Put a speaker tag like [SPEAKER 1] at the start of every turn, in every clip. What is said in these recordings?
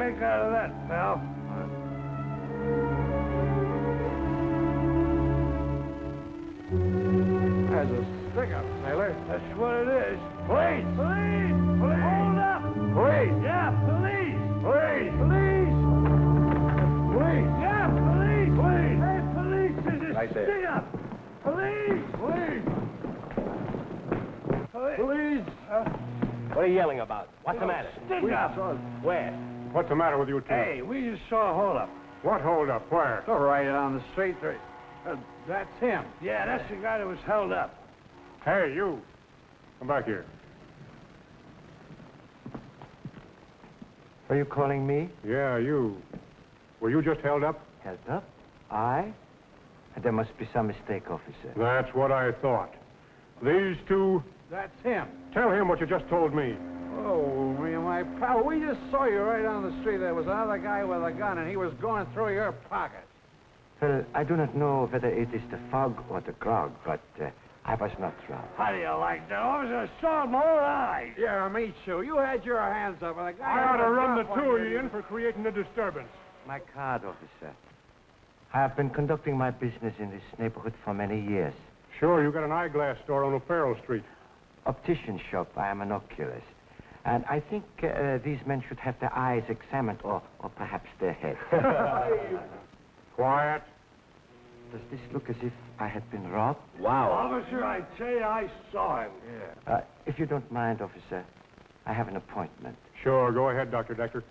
[SPEAKER 1] make out of that, pal?
[SPEAKER 2] There's a stick-up, sailor.
[SPEAKER 1] That's what it is. Police! Police! Police! Hold up!
[SPEAKER 2] Police!
[SPEAKER 1] Yeah, police!
[SPEAKER 2] Police!
[SPEAKER 1] Police!
[SPEAKER 2] Police!
[SPEAKER 1] Yeah, police!
[SPEAKER 2] Police!
[SPEAKER 1] Hey, police! There's a
[SPEAKER 2] Right there.
[SPEAKER 1] stick-up! Police!
[SPEAKER 2] Police!
[SPEAKER 1] Police!
[SPEAKER 3] What are you yelling about? What's the matter?
[SPEAKER 1] Stick-up!
[SPEAKER 3] Where?
[SPEAKER 2] What's the matter with you two?
[SPEAKER 1] Hey, we just saw a hold-up.
[SPEAKER 2] What hold up? Where?
[SPEAKER 1] Oh, right on the street. That's him. Yeah, that's the guy that was held up.
[SPEAKER 2] Hey, you. Come back here.
[SPEAKER 4] Are you calling me?
[SPEAKER 2] Yeah, you. Were you just held up?
[SPEAKER 4] Held up? I? There must be some mistake, officer.
[SPEAKER 2] That's what I thought. These two,
[SPEAKER 1] That's him.
[SPEAKER 2] tell him what you just told me.
[SPEAKER 1] Oh, me and my pal, we just saw you right on the street. There was another guy with a gun, and he was going through your pocket.
[SPEAKER 4] Well, I do not know whether it is the fog or the grog, but I was not drunk.
[SPEAKER 1] How do you like that? Officer, saw my own eyes. Yeah, me too. You had your hands up, and the guy...
[SPEAKER 2] I ought to run the two of you in for creating a disturbance.
[SPEAKER 4] My card, officer. I have been conducting my business in this neighborhood for many years.
[SPEAKER 2] Sure, you got an eyeglass store on O'Farrell Street.
[SPEAKER 4] Optician shop. I am an oculist. And I think these men should have their eyes examined, or perhaps their head.
[SPEAKER 2] Quiet.
[SPEAKER 4] Does this look as if I had been robbed?
[SPEAKER 3] Wow.
[SPEAKER 1] Officer, I tell you, I saw him. Yeah.
[SPEAKER 4] If you don't mind, officer, I have an appointment.
[SPEAKER 2] Sure, go ahead, Dr. Decker.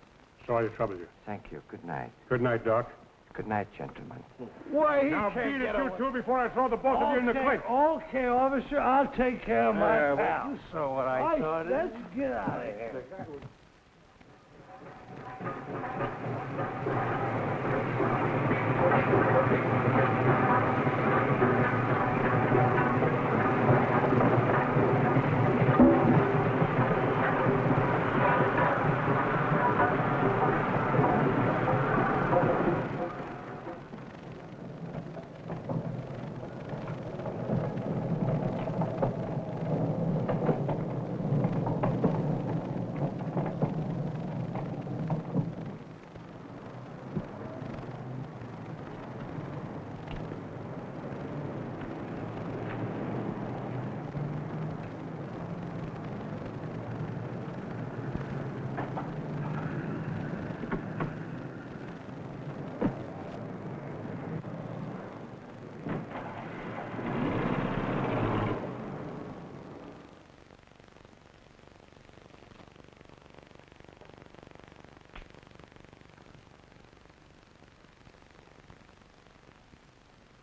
[SPEAKER 2] Sorry to trouble you.
[SPEAKER 4] Thank you. Good night.
[SPEAKER 2] Good night, Doc.
[SPEAKER 4] Good night, gentlemen.
[SPEAKER 1] Why, he
[SPEAKER 2] Now
[SPEAKER 1] can't
[SPEAKER 2] beat
[SPEAKER 1] get
[SPEAKER 2] it, you
[SPEAKER 1] away.
[SPEAKER 2] two, before I throw the both of you in the cliff.
[SPEAKER 1] Okay, officer, I'll take care of my
[SPEAKER 2] Yeah,
[SPEAKER 1] pal.
[SPEAKER 2] well, you
[SPEAKER 1] saw what I saw. Let's get out of here.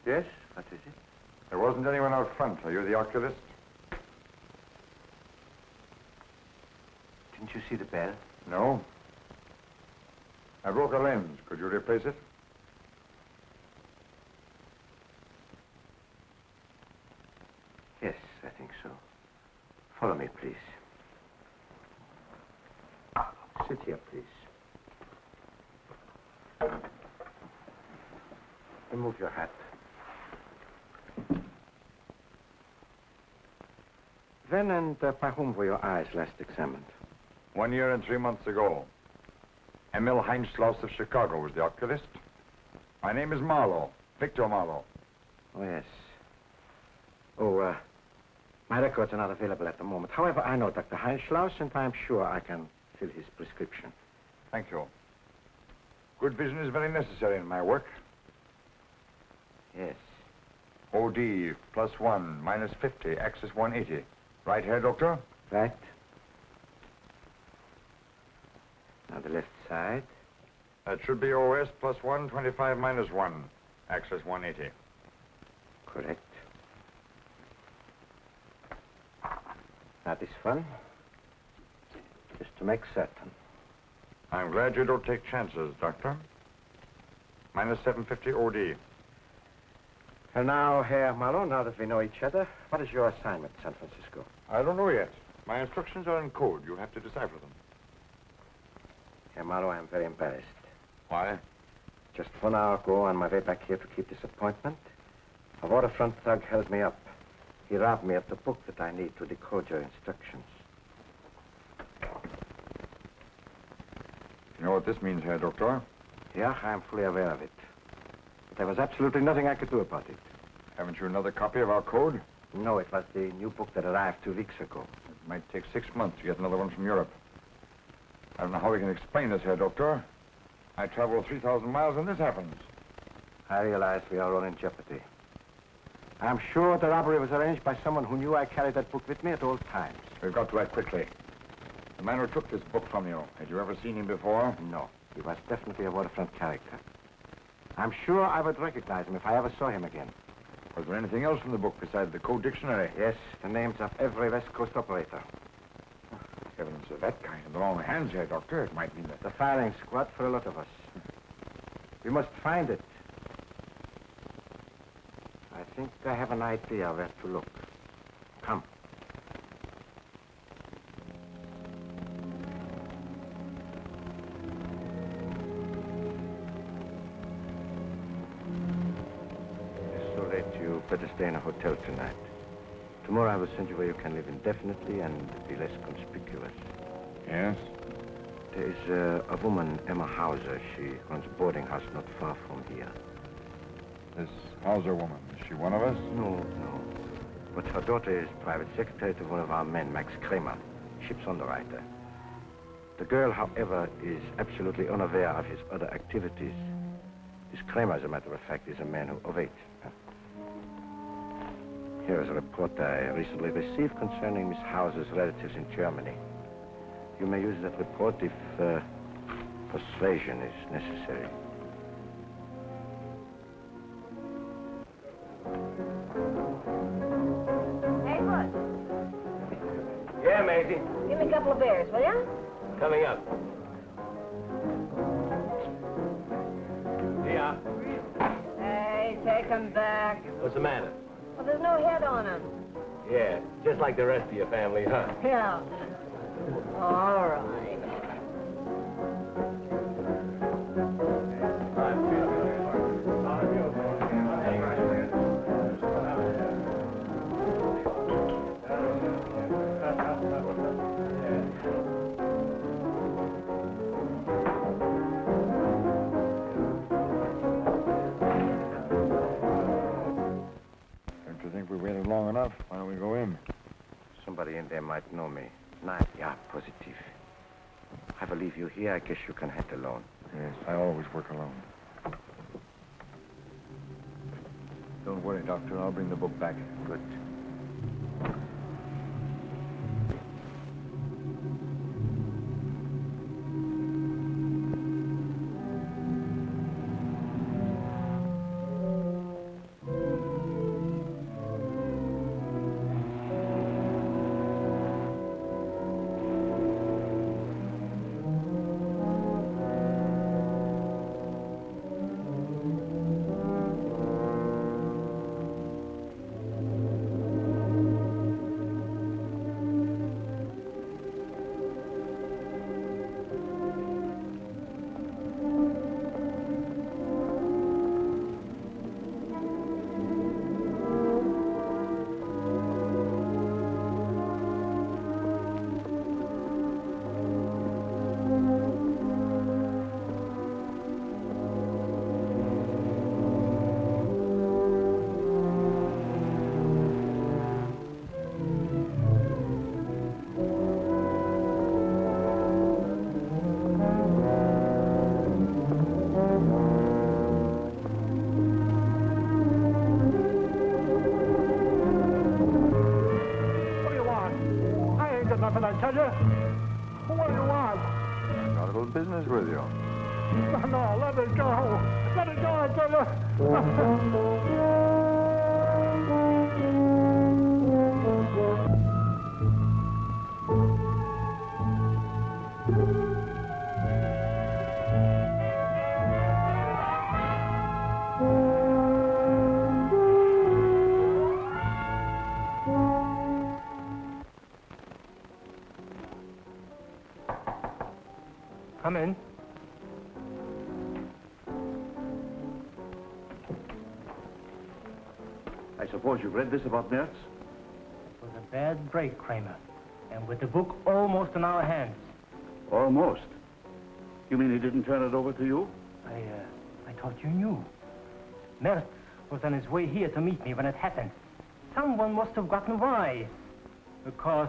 [SPEAKER 5] Yes? What is it? There wasn't anyone out front. Are you the oculist?
[SPEAKER 4] Didn't you see the bell?
[SPEAKER 5] No. I broke a lens. Could you replace it?
[SPEAKER 4] Yes, I think so. Follow me, please. Sit here, please. Remove your hat. When and by whom were your eyes last examined?
[SPEAKER 5] 1 year and 3 months ago. Emil Heinschloss of Chicago was the oculist. My name is Marlow, Victor Marlow.
[SPEAKER 4] Oh, yes. Oh, my records are not available at the moment. However, I know Dr. Heinschloss, and I'm sure I can fill his prescription.
[SPEAKER 5] Thank you. Good vision is very necessary in my work.
[SPEAKER 4] Yes.
[SPEAKER 5] OD +1, -50, axis 180. Right here, Doctor?
[SPEAKER 4] Right. Now the left side.
[SPEAKER 5] That should be OS +1, 25 -1, axis 180.
[SPEAKER 4] Correct. Now this one. Just to make certain.
[SPEAKER 5] I'm glad you don't take chances, Doctor. -750 OD.
[SPEAKER 4] And now, Herr Marlow, now that we know each other, what is your assignment in San Francisco?
[SPEAKER 5] I don't know yet. My instructions are in code. You'll have to decipher them.
[SPEAKER 4] Herr Marlow, I'm very embarrassed.
[SPEAKER 5] Why?
[SPEAKER 4] Just 1 hour ago, on my way back here to keep this appointment, a waterfront thug held me up. He robbed me of the book that I need to decode your instructions.
[SPEAKER 5] You know what this means, Herr Doctor?
[SPEAKER 4] Yeah, I'm fully aware of it. But there was absolutely nothing I could do about it.
[SPEAKER 5] Haven't you another copy of our code?
[SPEAKER 4] No, it was the new book that arrived 2 weeks ago.
[SPEAKER 5] It might take 6 months to get another one from Europe. I don't know how we can explain this, Herr Doctor. I travel 3,000 miles and this happens.
[SPEAKER 4] I realize we are all in jeopardy. I'm sure the robbery was arranged by someone who knew I carried that book with me at all times.
[SPEAKER 5] We've got to act quickly. The man who took this book from you, had you ever seen him before?
[SPEAKER 4] No, he was definitely a Waterfront character. I'm sure I would recognize him if I ever saw him again.
[SPEAKER 5] Was there anything else in the book besides the code dictionary?
[SPEAKER 4] Yes, the names of every West Coast operator.
[SPEAKER 5] Evidence of that kind in the wrong hands, Herr Doctor. It might mean that...
[SPEAKER 4] The firing squad for a lot of us. We must find it. I think I have an idea where to look. Come. It's so late, you better stay in a hotel tonight. Tomorrow I will send you where you can live indefinitely and be less conspicuous.
[SPEAKER 5] Yes?
[SPEAKER 4] There's a woman, Emma Hauser. She runs a boarding house not far from here.
[SPEAKER 5] This Hauser woman, is she one of us?
[SPEAKER 4] No. But her daughter is private secretary to one of our men, Max Kramer, ship's underwriter. The girl, however, is absolutely unaware of his other activities. This Kramer, as a matter of fact, is a man who... Oh, wait. Here is a report I recently received concerning Miss Hauser's relatives in Germany. You may use that report if persuasion is necessary.
[SPEAKER 6] Hey, Bud.
[SPEAKER 3] Yeah, Maisie.
[SPEAKER 6] Give me a couple of beers, will ya?
[SPEAKER 3] Coming up. Yeah.
[SPEAKER 6] Hey, take 'em back.
[SPEAKER 3] What's the matter?
[SPEAKER 6] Well, there's no head on 'em.
[SPEAKER 3] Yeah, just like the rest of your family, huh?
[SPEAKER 6] Yeah. All right.
[SPEAKER 5] Don't you think we waited long enough? Why don't we go in?
[SPEAKER 4] Somebody in there might know me. Yeah, positive. I will leave you here. I guess you can head alone.
[SPEAKER 5] Yes, I always work alone. Don't worry, Doctor. I'll bring the book back.
[SPEAKER 4] Good.
[SPEAKER 2] tell you. What do you want?
[SPEAKER 5] Got a little business with you.
[SPEAKER 2] No, let it go. Let it go, I tell you.
[SPEAKER 3] Come in.
[SPEAKER 7] I suppose you've read this about Mertz?
[SPEAKER 8] It was a bad break, Kramer. And with the book almost in our hands.
[SPEAKER 7] Almost. You mean he didn't turn it over to you?
[SPEAKER 8] I thought you knew. Mertz was on his way here to meet me when it happened. Someone must have gotten wise. Because,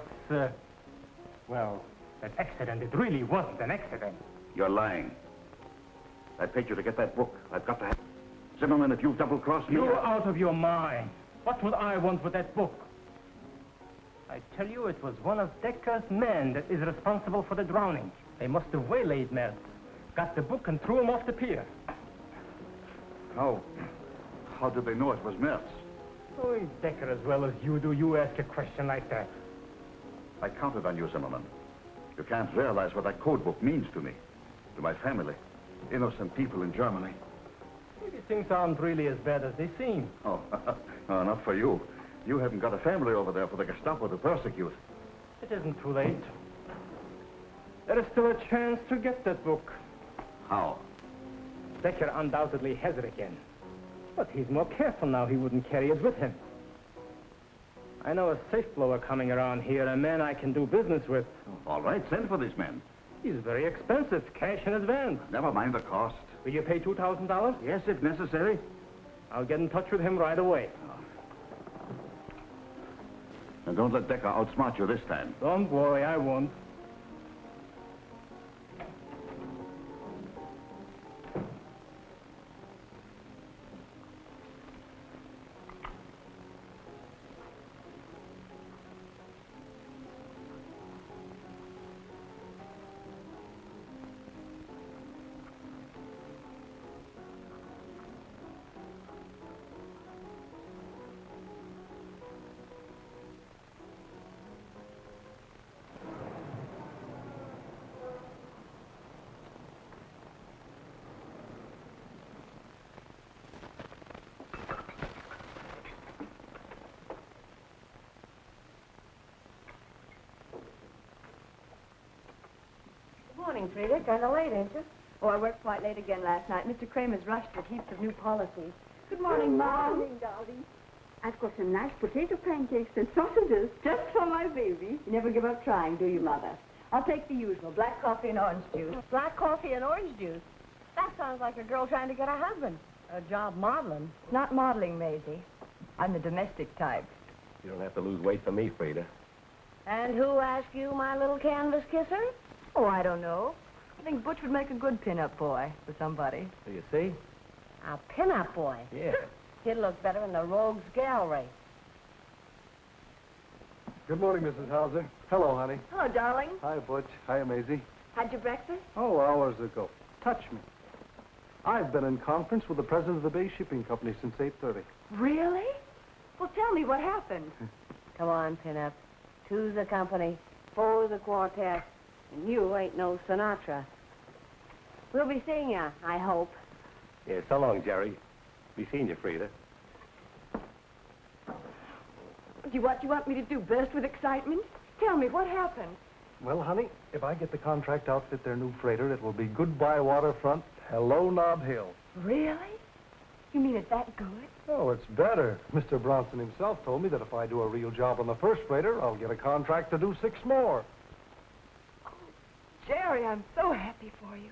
[SPEAKER 8] well, that accident, it really wasn't an accident.
[SPEAKER 7] You're lying. I paid you to get that book. I've got to have... Zimmerman, if you've double-crossed me...
[SPEAKER 8] You're out of your mind. What would I want with that book? I tell you, it was one of Decker's men that is responsible for the drowning. They must have waylaid Mertz, got the book and threw him off the pier.
[SPEAKER 7] How did they know it was Mertz?
[SPEAKER 8] Oh, he's Decker as well as you do. You ask a question like that.
[SPEAKER 7] I counted on you, Zimmerman. You can't realize what that code book means to me, to my family, innocent people in Germany.
[SPEAKER 8] Maybe things aren't really as bad as they seem.
[SPEAKER 7] Oh, no, not for you. You haven't got a family over there for the Gestapo to persecute.
[SPEAKER 8] It isn't too late. There is still a chance to get that book.
[SPEAKER 7] How?
[SPEAKER 8] Decker undoubtedly has it again. But he's more careful now. He wouldn't carry it with him. I know a safe blower coming around here, a man I can do business with.
[SPEAKER 7] Oh, all right, send for this man.
[SPEAKER 8] He's very expensive, cash in advance.
[SPEAKER 7] Never mind the cost.
[SPEAKER 8] Will you pay $2,000?
[SPEAKER 7] Yes, if necessary.
[SPEAKER 8] I'll get in touch with him right away.
[SPEAKER 7] And don't let Decker outsmart you this time.
[SPEAKER 8] Don't worry, I won't.
[SPEAKER 6] Morning, Freda. Kind of late, ain't you? Oh, I worked quite late again last night. Mr. Kramer's rushed with heaps of new policies. Good morning, Mom.
[SPEAKER 9] Good morning, darling. I've got some nice potato pancakes and sausages just for my baby.
[SPEAKER 6] You never give up trying, do you, Mother? I'll take the usual, black coffee and orange juice. Black coffee and orange juice? That sounds like a girl trying to get a husband. A job modeling. It's not modeling, Maisie. I'm the domestic type.
[SPEAKER 3] You don't have to lose weight for me, Freda.
[SPEAKER 6] And who asked you, my little canvas kisser? Oh, I don't know. I think Butch would make a good pin-up boy for somebody.
[SPEAKER 3] So you see?
[SPEAKER 6] A pin-up boy?
[SPEAKER 3] Yeah.
[SPEAKER 6] He'd look better in the Rogues Gallery.
[SPEAKER 1] Good morning, Mrs. Hauser. Hello, honey.
[SPEAKER 6] Hello, darling.
[SPEAKER 1] Hi, Butch. Hi, Maisie.
[SPEAKER 6] Had your breakfast?
[SPEAKER 1] Oh, hours ago. Touch me. I've been in conference with the president of the Bay Shipping Company since 8:30.
[SPEAKER 6] Really? Well, tell me what happened. Come on, pin-up. Two's the company, four's the quartet, and you ain't no Sinatra. We'll be seeing you, I hope.
[SPEAKER 3] Yeah, so long, Jerry. Be seeing you, Freda.
[SPEAKER 6] What do you want me to do, burst with excitement? Tell me, what happened?
[SPEAKER 1] Well, honey, if I get the contract to outfit their new freighter, it will be goodbye Waterfront, hello Nob Hill.
[SPEAKER 6] Really? You mean it's that good?
[SPEAKER 1] Oh, it's better. Mr. Bronson himself told me that if I do a real job on the first freighter, I'll get a contract to do 6 more.
[SPEAKER 6] Oh, Jerry, I'm so happy for you.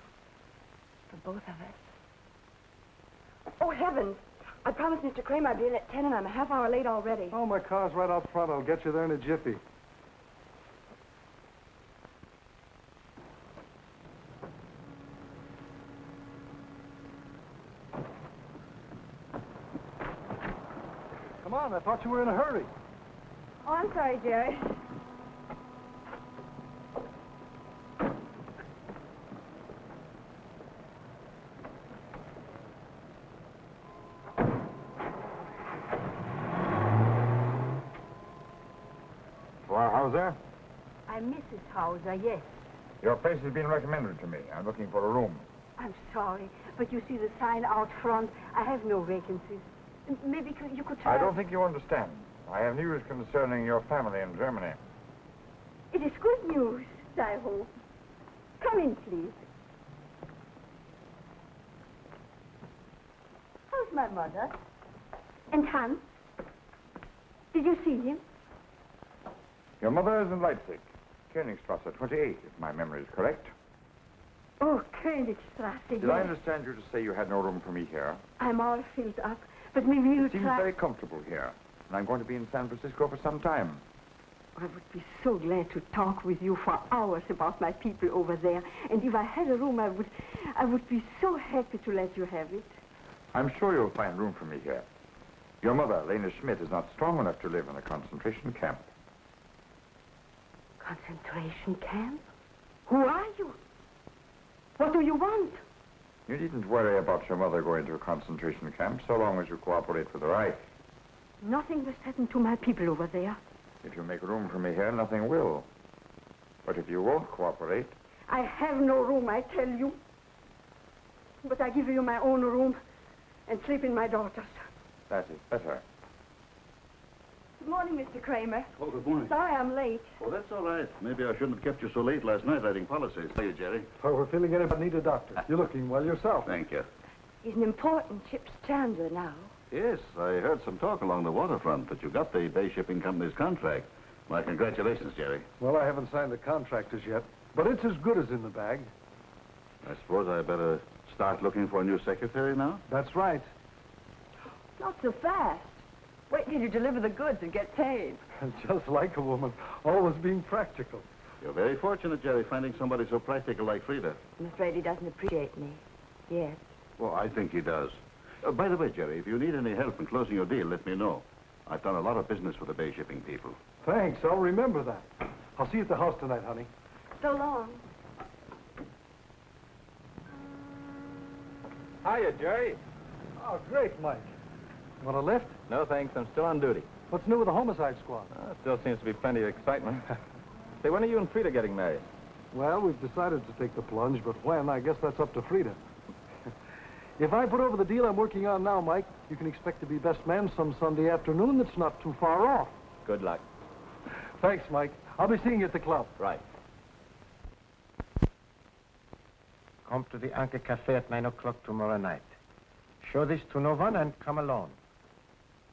[SPEAKER 6] For both of us. Oh, heavens. I promised Mr. Kramer I'd be in at 10, and I'm a half hour late already.
[SPEAKER 1] Oh, my car's right out front. I'll get you there in a jiffy. Come on, I thought you were in a hurry.
[SPEAKER 6] Oh, I'm sorry, Jerry.
[SPEAKER 5] Well, Hauser?
[SPEAKER 9] I'm Mrs. Hauser, yes.
[SPEAKER 5] Your place has been recommended to me. I'm looking for a room.
[SPEAKER 9] I'm sorry, but you see the sign out front. I have no vacancies. Maybe you could try...
[SPEAKER 5] I don't think you understand. I have news concerning your family in Germany.
[SPEAKER 9] It is good news, I hope. Come in, please. How's my mother? And Hans? Did you see him?
[SPEAKER 5] Your mother is in Leipzig, Königstrasse 28, if my memory is correct.
[SPEAKER 9] Oh, Königstrasse,
[SPEAKER 5] Did I understand you to say you had no room for me here?
[SPEAKER 9] I'm all filled up, but maybe you'll
[SPEAKER 5] It seems
[SPEAKER 9] try...
[SPEAKER 5] very comfortable here. And I'm going to be in San Francisco for some time.
[SPEAKER 9] I would be so glad to talk with you for hours about my people over there. And if I had a room, I would be so happy to let you have it.
[SPEAKER 5] I'm sure you'll find room for me here. Your mother, Lena Schmidt, is not strong enough to live in a concentration camp.
[SPEAKER 9] Concentration camp? Who are you? What do you want?
[SPEAKER 5] You needn't worry about your mother going to a concentration camp so long as you cooperate with the Reich.
[SPEAKER 9] Nothing must happen to my people over there.
[SPEAKER 5] If you make room for me here, nothing will. But if you won't cooperate...
[SPEAKER 9] I have no room, I tell you. But I give you my own room and sleep in my daughter's.
[SPEAKER 5] That is better.
[SPEAKER 6] Good morning, Mr. Kramer.
[SPEAKER 7] Oh, good morning.
[SPEAKER 6] Sorry I'm late.
[SPEAKER 7] Oh, that's all right. Maybe I shouldn't have kept you so late last night writing policies. How are you, Jerry?
[SPEAKER 1] Oh, we're feeling it, but need a doctor. You're looking well yourself.
[SPEAKER 7] Thank you.
[SPEAKER 6] He's an important ship's chandler now.
[SPEAKER 7] Yes, I heard some talk along the waterfront that you got the Bay Shipping Company's contract. My congratulations, Jerry.
[SPEAKER 1] Well, I haven't signed the contract as yet, but it's as good as in the bag.
[SPEAKER 7] I suppose I better start looking for a new secretary now?
[SPEAKER 1] That's right.
[SPEAKER 6] Not so fast. Wait till you deliver the goods and get paid.
[SPEAKER 1] Just like a woman, always being practical.
[SPEAKER 7] You're very fortunate, Jerry, finding somebody so practical like Freda.
[SPEAKER 6] I'm afraid he doesn't appreciate me. Yes.
[SPEAKER 7] Well, I think he does. By the way, Jerry, if you need any help in closing your deal, let me know. I've done a lot of business with the Bay Shipping people.
[SPEAKER 1] Thanks, I'll remember that. I'll see you at the house tonight, honey.
[SPEAKER 6] So long.
[SPEAKER 3] Hiya, Jerry.
[SPEAKER 1] Oh, great, Mike. Want a lift?
[SPEAKER 3] No, thanks. I'm still on duty.
[SPEAKER 1] What's new with the homicide squad?
[SPEAKER 3] Still seems to be plenty of excitement. Say, when are you and Freda getting married?
[SPEAKER 1] Well, we've decided to take the plunge, but when, I guess that's up to Freda. If I put over the deal I'm working on now, Mike, you can expect to be best man some Sunday afternoon that's not too far off.
[SPEAKER 3] Good luck.
[SPEAKER 1] Thanks, Mike. I'll be seeing you at the club.
[SPEAKER 3] Right.
[SPEAKER 4] Come to the Anchor Cafe at 9 o'clock tomorrow night. Show this to no one and come alone.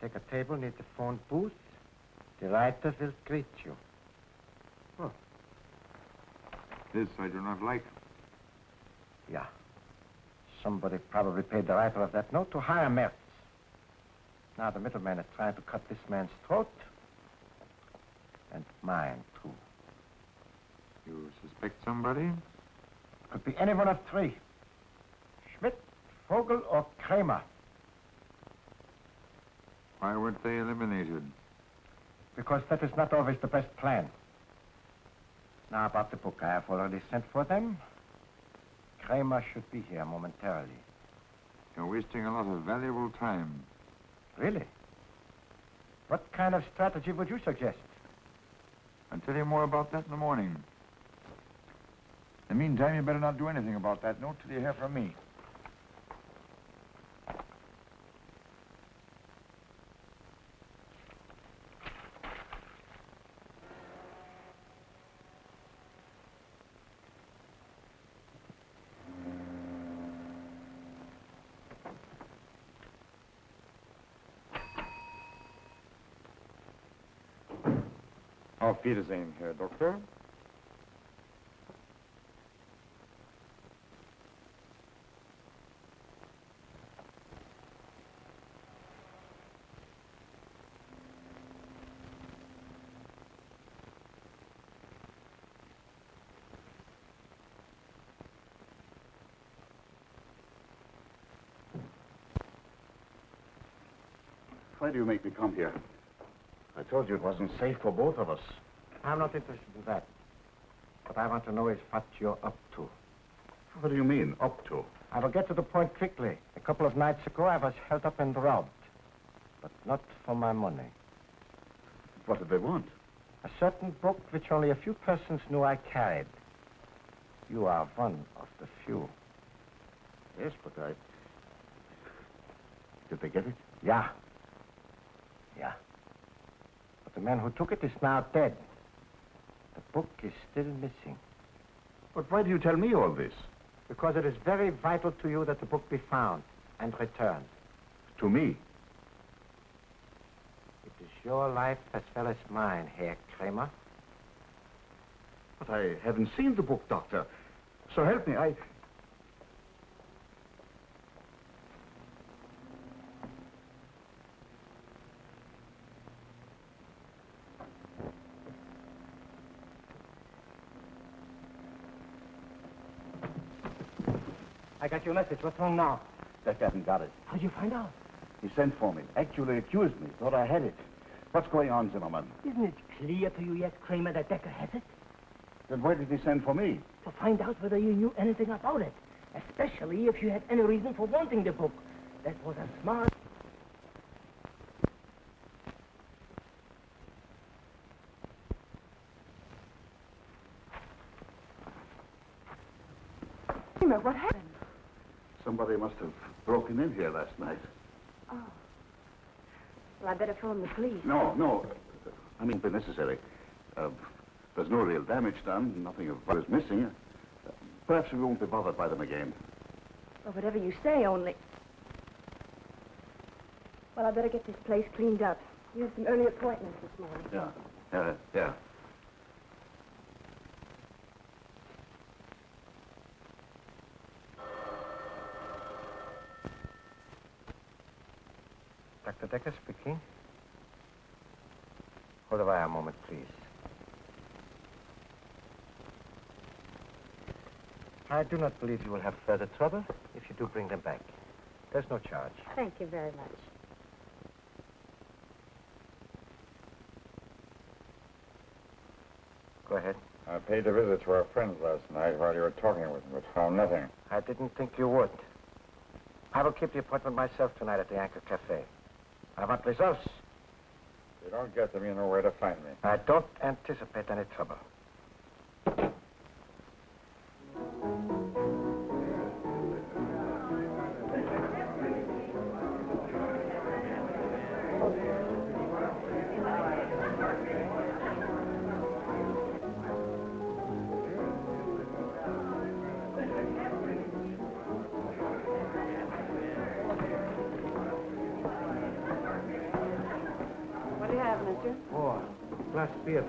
[SPEAKER 4] Take a table near the phone booth. The writer will greet you.
[SPEAKER 5] This I do not like.
[SPEAKER 4] Yeah. Somebody probably paid the writer of that note to hire Mertz. Now the middleman is trying to cut this man's throat. And mine, too.
[SPEAKER 5] You suspect somebody?
[SPEAKER 4] Could be any one of three. Schmidt, Vogel, or Kramer.
[SPEAKER 5] Why weren't they eliminated?
[SPEAKER 4] Because that is not always the best plan. Now about the book, I have already sent for them. Kramer should be here momentarily.
[SPEAKER 5] You're wasting a lot of valuable time.
[SPEAKER 4] Really? What kind of strategy would you suggest?
[SPEAKER 5] I'll tell you more about that in the morning. In the meantime, you better not do anything about that note till you hear from me. Auf Wiedersehen, Herr Doktor.
[SPEAKER 7] Why do you make me come here? I told you it wasn't safe for both of us.
[SPEAKER 4] I'm not interested in that. What I want to know is what you're up to.
[SPEAKER 7] What do you mean, up to?
[SPEAKER 4] I will get to the point quickly. A couple of nights ago, I was held up and robbed. But not for my money.
[SPEAKER 7] What did they want?
[SPEAKER 4] A certain book which only a few persons knew I carried. You are one of the few.
[SPEAKER 7] Yes, but I... Did they get it?
[SPEAKER 4] Yeah. Yeah. But the man who took it is now dead. The book is still missing.
[SPEAKER 7] But why do you tell me all this?
[SPEAKER 4] Because it is very vital to you that the book be found and returned.
[SPEAKER 7] To me?
[SPEAKER 4] It is your life as well as mine, Herr Kramer.
[SPEAKER 7] But I haven't seen the book, Doctor. So help me,
[SPEAKER 8] I got your message. What's wrong now?
[SPEAKER 7] Decker hasn't got it.
[SPEAKER 8] How'd you find out?
[SPEAKER 7] He sent for me. Actually accused me. Thought I had it. What's going on, Zimmerman?
[SPEAKER 8] Isn't it clear to you yet, Kramer, that Decker has it?
[SPEAKER 7] Then why did he send for me?
[SPEAKER 8] To find out whether you knew anything about it. Especially if you had any reason for wanting the book. That was a smart...
[SPEAKER 9] Kramer, what happened?
[SPEAKER 7] Somebody must have broken in here last night.
[SPEAKER 9] Oh. Well, I better phone the police.
[SPEAKER 7] No. I mean, if necessary. There's no real damage done. Nothing of what is missing. Perhaps we won't be bothered by them again.
[SPEAKER 9] Well, whatever you say, only... Well, I better get this place cleaned up. You have some early appointments this morning.
[SPEAKER 7] Yeah.
[SPEAKER 4] Dr. Decker speaking. Hold the wire a moment, please. I do not believe you will have further trouble if you do bring them back. There's no charge.
[SPEAKER 9] Thank you very much.
[SPEAKER 4] Go ahead.
[SPEAKER 5] I paid a visit to our friends last night while you were talking with them, but found nothing.
[SPEAKER 4] I didn't think you would. I will keep the appointment myself tonight at the Anchor Cafe. I want results.
[SPEAKER 5] If you don't get them, you know where to find me.
[SPEAKER 4] I don't anticipate any trouble. Oh, glass beer.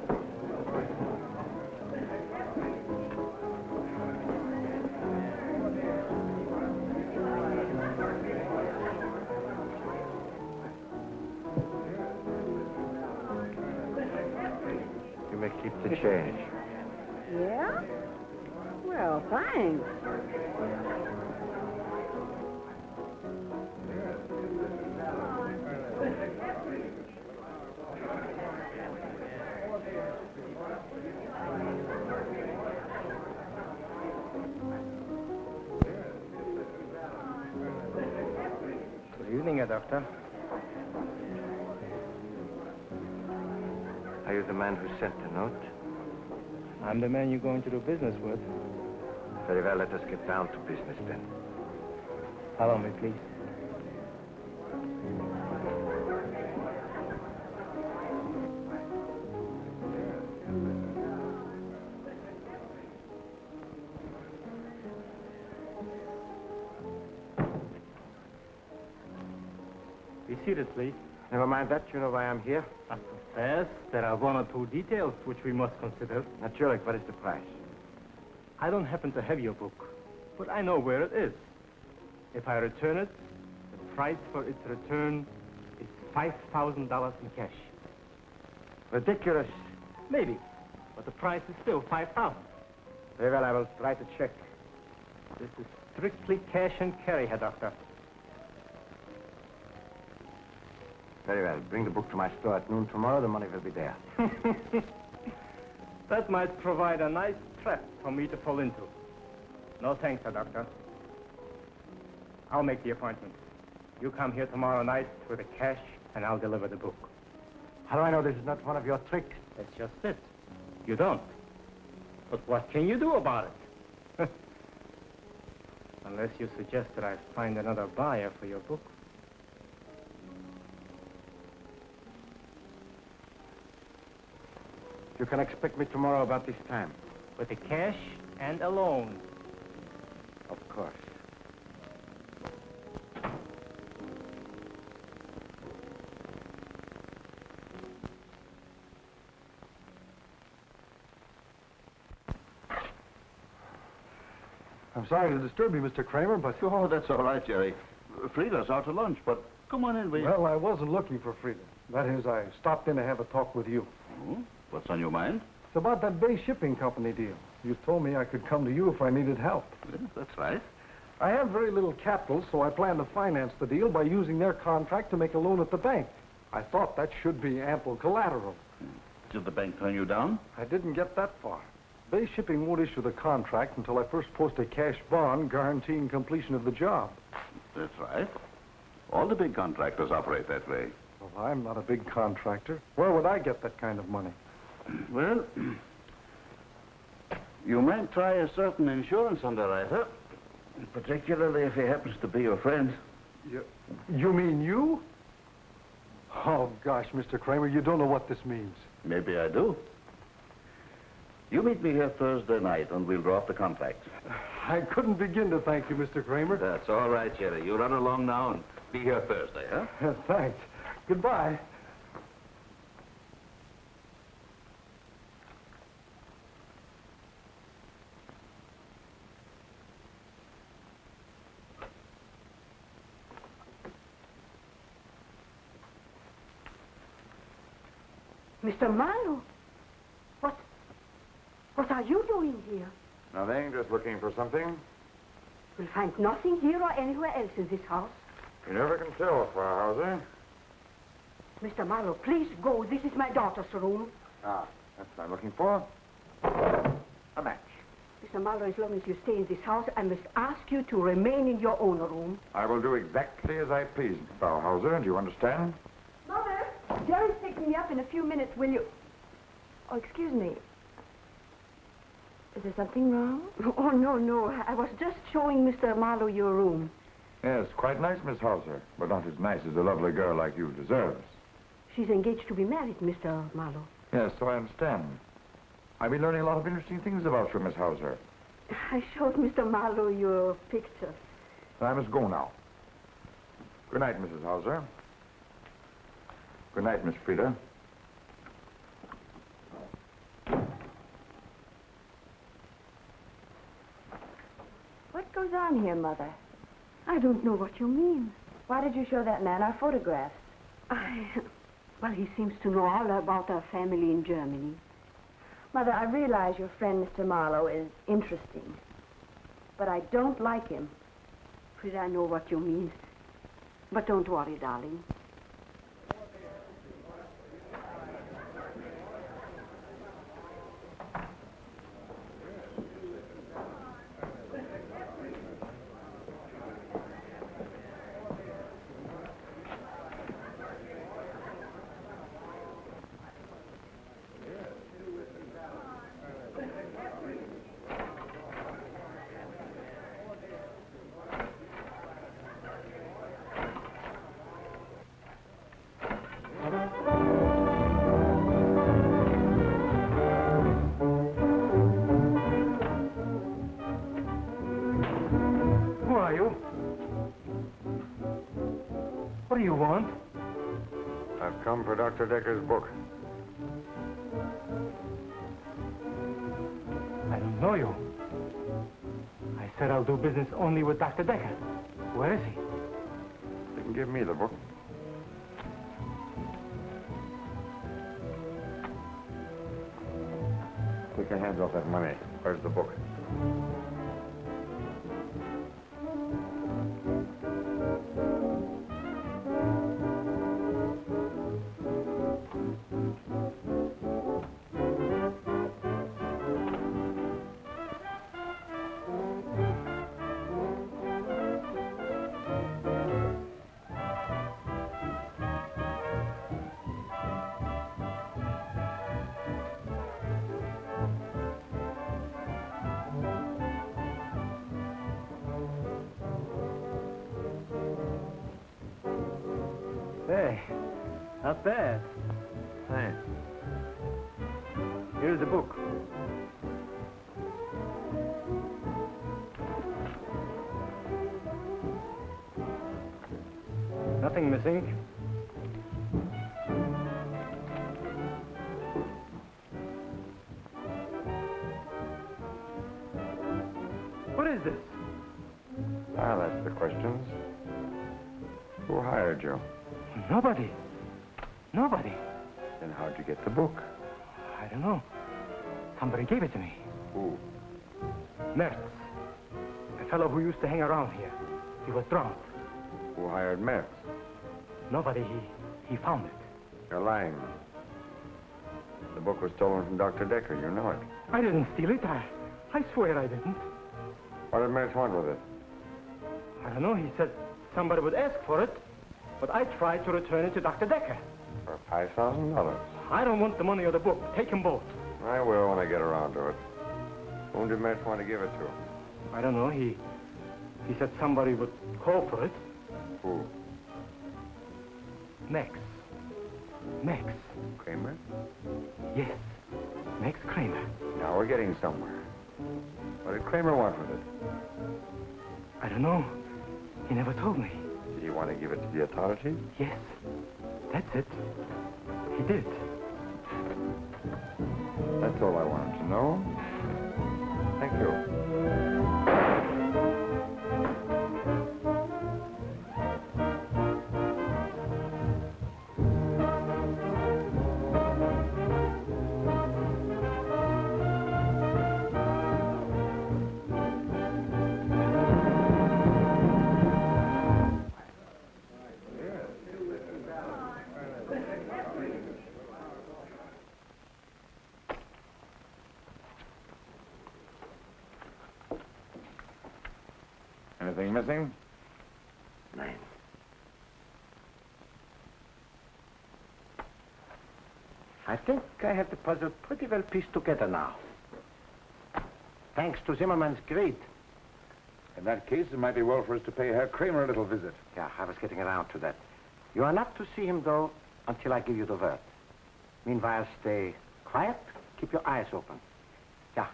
[SPEAKER 4] You may keep the change.
[SPEAKER 9] Yeah? Well, thanks.
[SPEAKER 8] Good evening, Doctor.
[SPEAKER 4] Are you the man who sent the note?
[SPEAKER 8] I'm the man you're going to do business with.
[SPEAKER 4] Very well, let us get down to business then.
[SPEAKER 8] Follow me, please. Be seated, please.
[SPEAKER 4] Never mind that. You know why I'm here.
[SPEAKER 8] First, there are one or two details which we must consider.
[SPEAKER 4] Naturally. What is the price?
[SPEAKER 8] I don't happen to have your book, but I know where it is. If I return it, the price for its return is $5,000 in cash.
[SPEAKER 4] Ridiculous.
[SPEAKER 8] Maybe, but the price is still $5,000.
[SPEAKER 4] Very well, I will write a check.
[SPEAKER 8] This is strictly cash and carry, Herr Doctor.
[SPEAKER 4] Very well. Bring the book to my store at noon tomorrow. The money will be there.
[SPEAKER 8] That might provide a nice trap for me to fall into. No thanks, Herr Doctor. I'll make the appointment. You come here tomorrow night with the cash, and I'll deliver the book.
[SPEAKER 4] How do I know this is not one of your tricks?
[SPEAKER 8] That's just it. You don't. But what can you do about it? Unless you suggest that I find another buyer for your book.
[SPEAKER 4] You can expect me tomorrow about this time.
[SPEAKER 8] With the cash and a loan.
[SPEAKER 4] Of course.
[SPEAKER 1] I'm sorry to disturb you, Mr. Kramer, but...
[SPEAKER 7] Oh, that's all right, Jerry. Freda's out to lunch, but come on in, will you?
[SPEAKER 1] Well, I wasn't looking for Freda. That is, I stopped in to have a talk with you.
[SPEAKER 7] Oh, what's on your mind?
[SPEAKER 1] It's about that Bay Shipping Company deal. You told me I could come to you if I needed help.
[SPEAKER 7] Yes, that's right.
[SPEAKER 1] I have very little capital, so I plan to finance the deal by using their contract to make a loan at the bank. I thought that should be ample collateral.
[SPEAKER 7] Did the bank turn you down?
[SPEAKER 1] I didn't get that far. Bay Shipping won't issue the contract until I first post a cash bond guaranteeing completion of the job.
[SPEAKER 7] That's right. All the big contractors operate that way.
[SPEAKER 1] Well, I'm not a big contractor. Where would I get that kind of money?
[SPEAKER 7] Well, you might try a certain insurance underwriter, particularly if he happens to be your friend.
[SPEAKER 1] You mean you? Oh, gosh, Mr. Kramer, you don't know what this means.
[SPEAKER 7] Maybe I do. You meet me here Thursday night and we'll draw up the contract.
[SPEAKER 1] I couldn't begin to thank you, Mr. Kramer.
[SPEAKER 7] That's all right, Jerry. You run along now and be here Thursday, huh?
[SPEAKER 1] Thanks. Goodbye.
[SPEAKER 9] Mr. Marlow, what are you doing here?
[SPEAKER 5] Nothing, just looking for something.
[SPEAKER 9] We'll find nothing here or anywhere else in this house.
[SPEAKER 5] You never can tell, Frau Hauser.
[SPEAKER 9] Mr. Marlow, please go. This is my daughter's room.
[SPEAKER 5] Ah, that's what I'm looking for. A match.
[SPEAKER 9] Mr. Marlow, as long as you stay in this house, I must ask you to remain in your own room.
[SPEAKER 5] I will do exactly as I please, Frau Hauser. Do you understand?
[SPEAKER 6] Mother, Jerry's picking me up in a few minutes. Will you... Oh, excuse me. Is there something wrong?
[SPEAKER 9] Oh, no. I was just showing Mr. Marlow your room.
[SPEAKER 5] Yes, quite nice, Miss Hauser, but not as nice as a lovely girl like you deserves.
[SPEAKER 9] She's engaged to be married, Mr. Marlow.
[SPEAKER 5] Yes, so I understand. I've been learning a lot of interesting things about you, Miss Hauser.
[SPEAKER 9] I showed Mr. Marlow your pictures.
[SPEAKER 5] I must go now. Good night, Mrs. Hauser. Good night, Miss Freda.
[SPEAKER 6] What goes on here, Mother?
[SPEAKER 9] I don't know what you mean.
[SPEAKER 6] Why did you show that man our photographs?
[SPEAKER 9] Well, he seems to know all about our family in Germany.
[SPEAKER 6] Mother, I realize your friend, Mr. Marlow, is interesting. But I don't like him.
[SPEAKER 9] Freda, I know what you mean. But don't worry, darling.
[SPEAKER 8] What do you want?
[SPEAKER 5] I've come for Dr. Decker's book.
[SPEAKER 8] I don't know you. I said I'll do business only with Dr. Decker. Where is he?
[SPEAKER 5] You can give me the book. Take your hands off that money. Where's the book?
[SPEAKER 8] Hey, not bad.
[SPEAKER 5] Thanks.
[SPEAKER 8] Here's the book. Nothing missing. What is this?
[SPEAKER 5] Ah, that's the questions. Who hired you?
[SPEAKER 8] Nobody. Nobody.
[SPEAKER 5] Then how'd you get the book?
[SPEAKER 8] I don't know. Somebody gave it to me.
[SPEAKER 5] Who?
[SPEAKER 8] Mertz. I fellow who used to hang around here. He was drunk.
[SPEAKER 5] Who hired Mertz?
[SPEAKER 8] Nobody. He found it.
[SPEAKER 5] You're lying. The book was stolen from Dr. Decker. You know it.
[SPEAKER 8] I didn't steal it. I swear I didn't.
[SPEAKER 5] What did Mertz want with it?
[SPEAKER 8] I don't know. He said somebody would ask for it, but I tried to return it to Dr. Decker.
[SPEAKER 5] For $5,000.
[SPEAKER 8] I don't want the money or the book. Take them both.
[SPEAKER 5] I will when I get around to it. Whom did Mertz want to give it to?
[SPEAKER 8] I don't know. He said somebody would call for it.
[SPEAKER 5] Who?
[SPEAKER 8] Max.
[SPEAKER 5] Kramer?
[SPEAKER 8] Yes. Max Kramer.
[SPEAKER 5] Now we're getting somewhere. What did Kramer want with it?
[SPEAKER 8] I don't know. He never told me.
[SPEAKER 5] Did he want to give it to the authorities?
[SPEAKER 8] Yes. That's it. He did.
[SPEAKER 5] That's all I wanted to know. Thank you. Anything missing?
[SPEAKER 4] Nein. I think I have the puzzle pretty well pieced together now. Thanks to Zimmerman's greed.
[SPEAKER 5] In that case, it might be well for us to pay Herr Kramer a little visit.
[SPEAKER 4] Yeah, I was getting around to that. You are not to see him, though, until I give you the word. Meanwhile, stay quiet. Keep your eyes open. Yeah.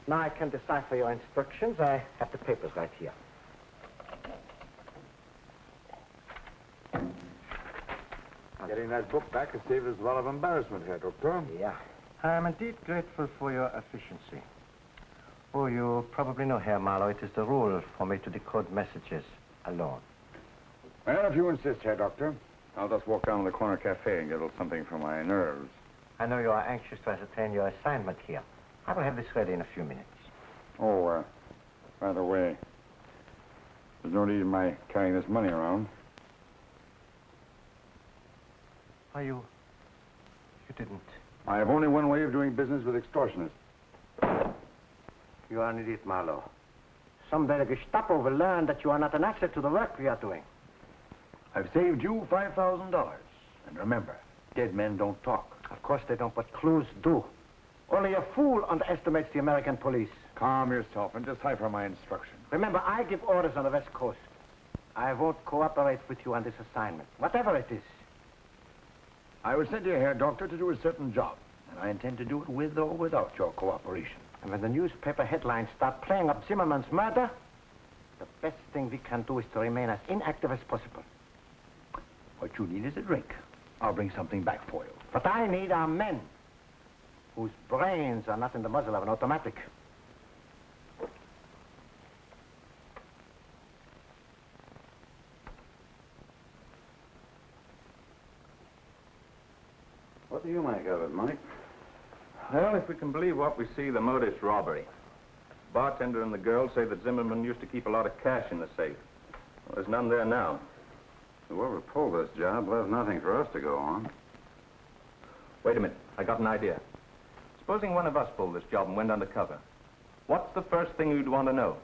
[SPEAKER 4] Now I can decipher your instructions. I have the papers right here.
[SPEAKER 5] Getting that book back has saved us a lot of embarrassment here, Doctor.
[SPEAKER 4] Yeah. I am indeed grateful for your efficiency. Oh, you probably know, Herr Marlow, it is the rule for me to decode messages alone.
[SPEAKER 5] Well, if you insist, Herr Doctor, I'll just walk down to the corner cafe and get a little something for my nerves.
[SPEAKER 4] I know you are anxious to ascertain your assignment here. I will have this ready in a few minutes.
[SPEAKER 5] Oh, by the way, there's no need in my carrying this money around.
[SPEAKER 4] Why, you didn't.
[SPEAKER 5] I have only one way of doing business with extortionists.
[SPEAKER 4] You are an idiot, Marlow. Someday the Gestapo will learn that you are not an asset to the work we are doing.
[SPEAKER 7] I've saved you $5,000. And remember, dead men don't talk.
[SPEAKER 4] Of course they don't, but clues do. Only a fool underestimates the American police.
[SPEAKER 5] Calm yourself and decipher my instructions.
[SPEAKER 4] Remember, I give orders on the West Coast. I won't cooperate with you on this assignment, whatever it is.
[SPEAKER 7] I was sent here, Herr Doctor, to do a certain job. And I intend to do it with or without your cooperation.
[SPEAKER 4] And when the newspaper headlines start playing up Zimmerman's murder, the best thing we can do is to remain as inactive as possible.
[SPEAKER 7] What you need is a drink. I'll bring something back for you.
[SPEAKER 4] What I need are men whose brains are not in the muzzle of an automatic.
[SPEAKER 7] What do you make of it, Mike?
[SPEAKER 3] Well, if we can believe what we see, the modus robbery. Bartender and the girl say that Zimmerman used to keep a lot of cash in the safe. Well, there's none there now.
[SPEAKER 7] Whoever pulled this job left nothing for us to go on.
[SPEAKER 3] Wait a minute. I got an idea. Supposing one of us pulled this job and went undercover. What's the first thing you'd want to know?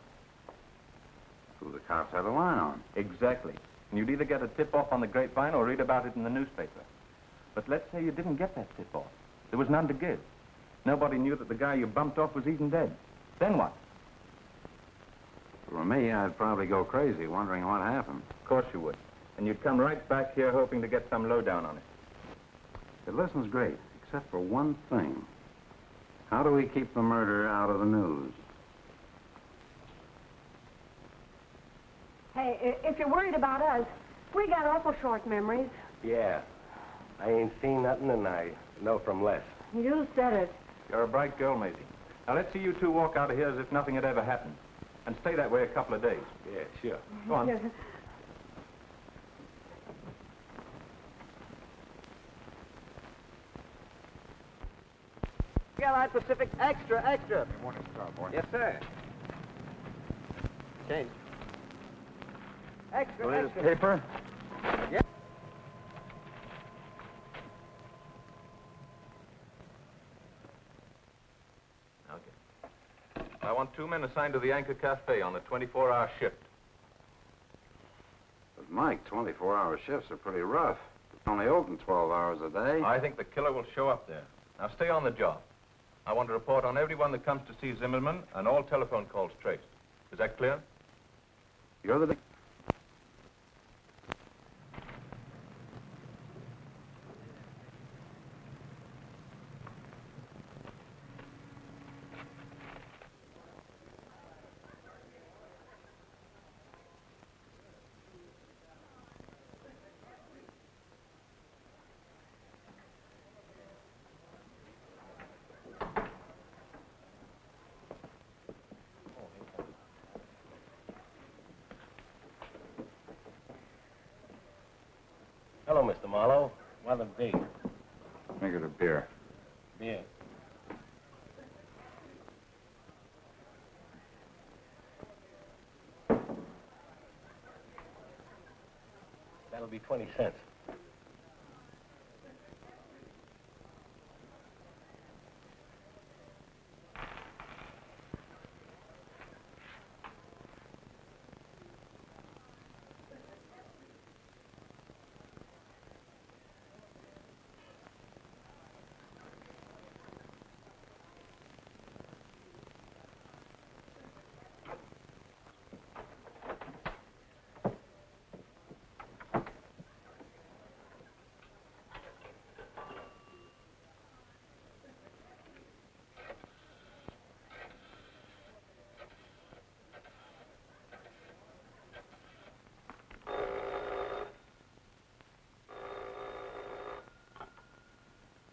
[SPEAKER 7] Who the cops have a line on.
[SPEAKER 3] Exactly. And you'd either get a tip-off on the grapevine or read about it in the newspaper. But let's say you didn't get that tip-off. There was none to give. Nobody knew that the guy you bumped off was even dead. Then what?
[SPEAKER 7] For me, I'd probably go crazy wondering what happened.
[SPEAKER 3] Of course you would. And you'd come right back here hoping to get some lowdown on it.
[SPEAKER 7] The lesson's great, except for one thing. How do we keep the murder out of the news?
[SPEAKER 6] Hey, if you're worried about us, we got awful short memories.
[SPEAKER 3] Yeah. I ain't seen nothing, and I know from Les.
[SPEAKER 6] You said it.
[SPEAKER 3] You're a bright girl, Maisie. Now, let's see you two walk out of here as if nothing had ever happened. And stay that way a couple of days. Yeah, sure. Go on.
[SPEAKER 4] Skyline Pacific, extra, extra.
[SPEAKER 5] Morning, Star Boy.
[SPEAKER 4] Yes, sir.
[SPEAKER 10] Change.
[SPEAKER 3] The latest paper?
[SPEAKER 10] Yeah.
[SPEAKER 3] Okay. I want 2 men assigned to the Anchor Cafe on a 24-hour shift.
[SPEAKER 11] But, Mike, 24-hour shifts are pretty rough. It's only open 12 hours a day.
[SPEAKER 3] I think the killer will show up there. Now, stay on the job. I want to report on everyone that comes to see Zimmerman and all telephone calls traced. Is that clear?
[SPEAKER 11] You're the...
[SPEAKER 8] Hello, Mr. Marlow. What'll it be?
[SPEAKER 5] Make it a beer.
[SPEAKER 8] Beer. That'll be 20 cents.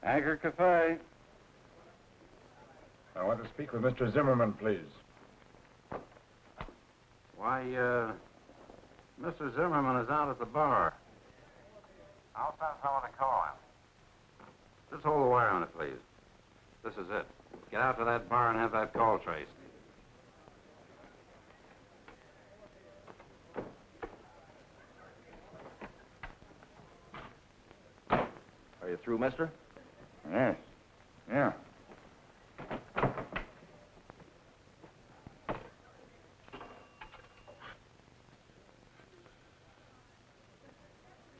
[SPEAKER 11] Anchor Cafe.
[SPEAKER 5] I want to speak with Mr. Zimmerman, please.
[SPEAKER 11] Why, Mr. Zimmerman is out at the bar. I'll send someone to call him. Just hold the wire on it, please. This is it. Get out to that bar and have that call traced.
[SPEAKER 3] Are you through, mister?
[SPEAKER 5] Yes. Yeah.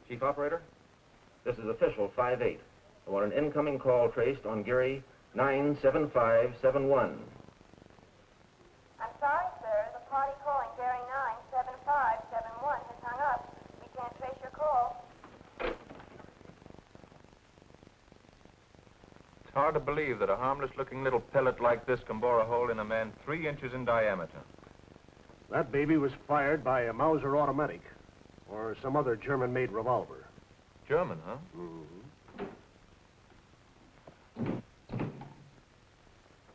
[SPEAKER 3] Chief Operator, this is official 5-8. I want an incoming call traced on Geary 97571.
[SPEAKER 6] I'm sorry, sir. The party calling Gary 97571 has hung up. We can't trace your call.
[SPEAKER 3] It's hard to believe that a harmless-looking little pellet like this can bore a hole in a man 3 inches in diameter.
[SPEAKER 10] That baby was fired by a Mauser automatic or some other German-made revolver.
[SPEAKER 3] German, huh?
[SPEAKER 10] Mm-hmm.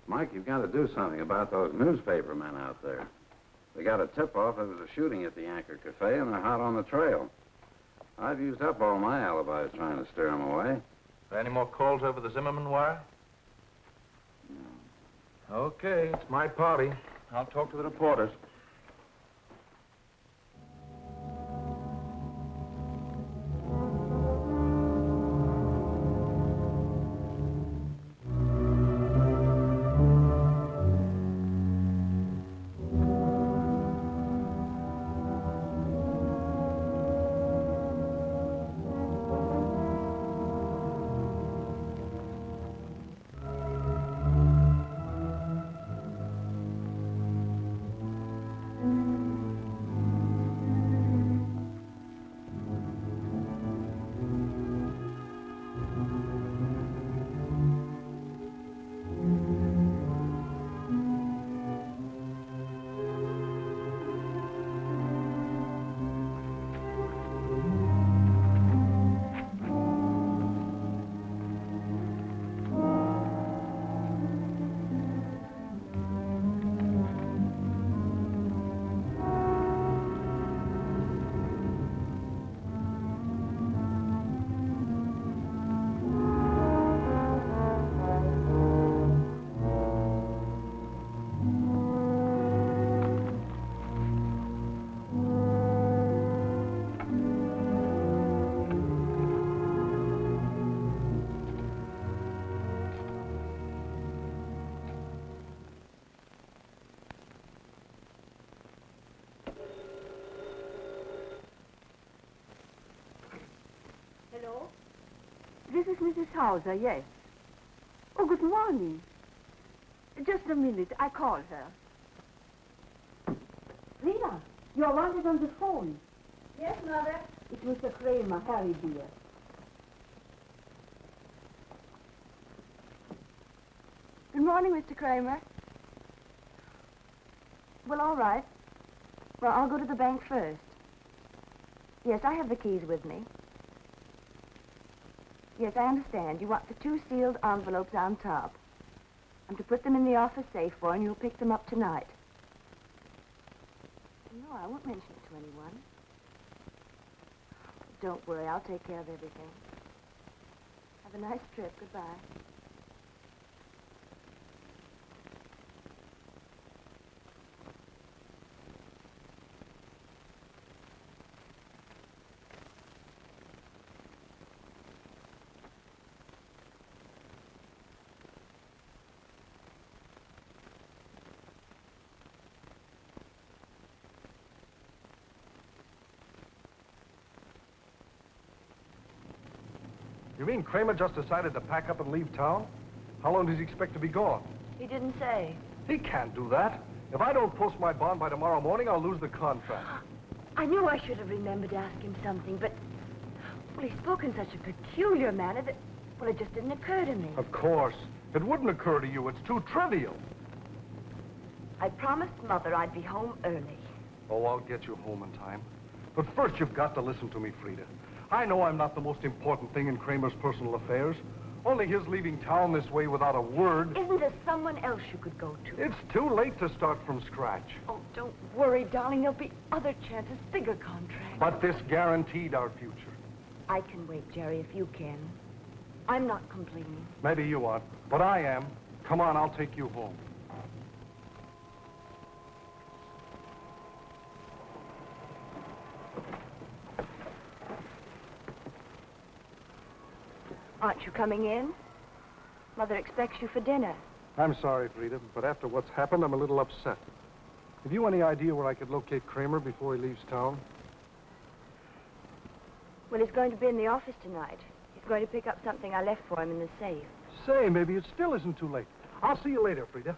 [SPEAKER 11] Mike, you've got to do something about those newspaper men out there. They got a tip-off there was a shooting at the Anchor Cafe, and they're hot on the trail. I've used up all my alibis trying to steer them away.
[SPEAKER 3] Any more calls over the Zimmerman wire?
[SPEAKER 11] No.
[SPEAKER 3] Okay, it's my party. I'll talk to the reporters.
[SPEAKER 9] This is Mrs. Hauser, yes. Oh, good morning. Just a minute. I call her. Freda, you're wanted on the phone.
[SPEAKER 6] Yes, Mother.
[SPEAKER 9] It's Mr. Kramer. Hurry, dear.
[SPEAKER 6] Good morning, Mr. Kramer. Well, all right. Well, I'll go to the bank first. Yes, I have the keys with me. Yes, I understand. You want the 2 sealed envelopes on top. I'm to put them in the office safe for, and you'll pick them up tonight. No, I won't mention it to anyone. Don't worry, I'll take care of everything. Have a nice trip. Goodbye.
[SPEAKER 1] You mean Kramer just decided to pack up and leave town? How long does he expect to be gone?
[SPEAKER 6] He didn't say.
[SPEAKER 1] He can't do that. If I don't post my bond by tomorrow morning, I'll lose the contract.
[SPEAKER 6] I knew I should have remembered to ask him something, but... Well, he spoke in such a peculiar manner that... Well, it just didn't occur to me.
[SPEAKER 1] Of course. It wouldn't occur to you. It's too trivial.
[SPEAKER 6] I promised Mother I'd be home early.
[SPEAKER 1] Oh, I'll get you home in time. But first, you've got to listen to me, Freda. I know I'm not the most important thing in Kramer's personal affairs. Only his leaving town this way without a word.
[SPEAKER 6] Isn't there someone else you could go to?
[SPEAKER 1] It's too late to start from scratch.
[SPEAKER 6] Oh, don't worry, darling. There'll be other chances, bigger contracts.
[SPEAKER 1] But this guaranteed our future.
[SPEAKER 6] I can wait, Jerry, if you can. I'm not complaining.
[SPEAKER 1] Maybe you aren't, but I am. Come on, I'll take you home.
[SPEAKER 6] Aren't you coming in? Mother expects you for dinner.
[SPEAKER 1] I'm sorry, Freda, but after what's happened, I'm a little upset. Have you any idea where I could locate Kramer before he leaves town?
[SPEAKER 6] Well, he's going to be in the office tonight. He's going to pick up something I left for him in the safe.
[SPEAKER 1] Say, maybe it still isn't too late. I'll see you later, Freda.